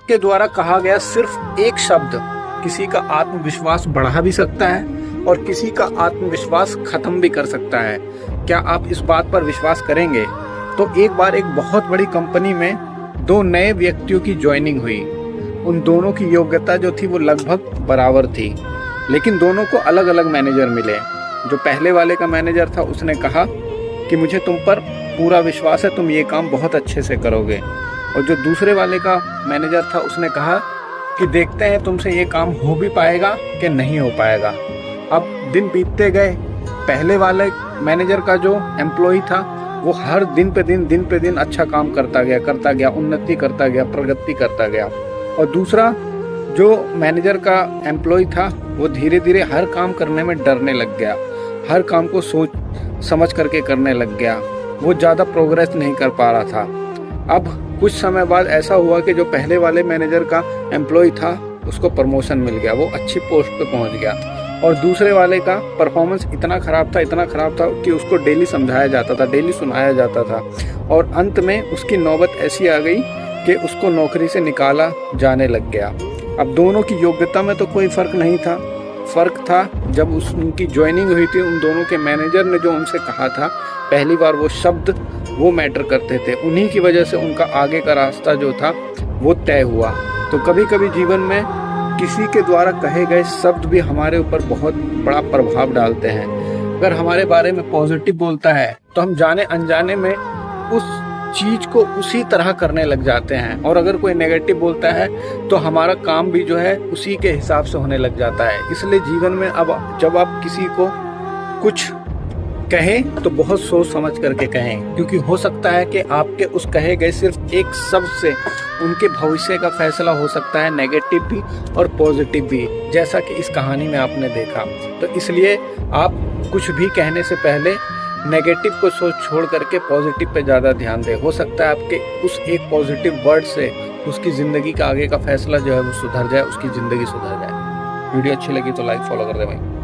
आपके द्वारा कहा गया सिर्फ एक शब्द किसी का आत्मविश्वास बढ़ा भी सकता है और किसी का आत्मविश्वास खत्म भी कर सकता है। क्या आप इस बात पर विश्वास करेंगे? तो एक बार एक बहुत बड़ी कंपनी में दो नए व्यक्तियों की ज्वाइनिंग हुई। उन दोनों की योग्यता जो थी वो लगभग बराबर थी, लेकिन दोनों को अलग अलग मैनेजर मिले। जो पहले वाले का मैनेजर था उसने कहा कि मुझे तुम पर पूरा विश्वास है, तुम ये काम बहुत अच्छे से करोगे। और जो दूसरे वाले का मैनेजर था उसने कहा कि देखते हैं तुमसे ये काम हो भी पाएगा कि नहीं हो पाएगा। अब दिन बीतते गए, पहले वाले मैनेजर का जो एम्प्लॉय था वो हर दिन पे दिन अच्छा काम करता गया, उन्नति करता गया, प्रगति करता गया। और दूसरा जो मैनेजर का एम्प्लॉय था वो धीरे धीरे हर काम करने में डरने लग गया, हर काम को सोच समझ करके करने लग गया, वो ज़्यादा प्रोग्रेस नहीं कर पा रहा था। अब कुछ समय बाद ऐसा हुआ कि जो पहले वाले मैनेजर का एम्प्लॉय था उसको प्रमोशन मिल गया, वो अच्छी पोस्ट पे पहुंच गया। और दूसरे वाले का परफॉर्मेंस इतना ख़राब था कि उसको डेली समझाया जाता था, डेली सुनाया जाता था। और अंत में उसकी नौबत ऐसी आ गई कि उसको नौकरी से निकाला जाने लग गया। अब दोनों की योग्यता में तो कोई फ़र्क नहीं था, फ़र्क था जब उनकी ज्वाइनिंग हुई थी, उन दोनों के मैनेजर ने जो उनसे कहा था पहली बार वो शब्द वो मैटर करते थे। उन्हीं की वजह से उनका आगे का रास्ता जो था वो तय हुआ। तो कभी कभी जीवन में किसी के द्वारा कहे गए शब्द भी हमारे ऊपर बहुत बड़ा प्रभाव डालते हैं। अगर हमारे बारे में पॉजिटिव बोलता है तो हम जाने अनजाने में उस चीज को उसी तरह करने लग जाते हैं, और अगर कोई नेगेटिव बोलता है तो हमारा काम भी जो है उसी के हिसाब से होने लग जाता है। इसलिए जीवन में अब जब आप किसी को कुछ कहें तो बहुत सोच समझ करके कहें, क्योंकि हो सकता है कि आपके उस कहे गए सिर्फ एक शब्द से उनके भविष्य का फैसला हो सकता है, नेगेटिव भी और पॉजिटिव भी, जैसा कि इस कहानी में आपने देखा। तो इसलिए आप कुछ भी कहने से पहले नेगेटिव को सोच छोड़ करके पॉजिटिव पे ज़्यादा ध्यान दें। हो सकता है आपके उस एक पॉजिटिव वर्ड से उसकी ज़िंदगी का आगे का फैसला जो है वो सुधर जाए, उसकी ज़िंदगी सुधर जाए। वीडियो अच्छी लगी तो लाइक फॉलो कर दे भाई।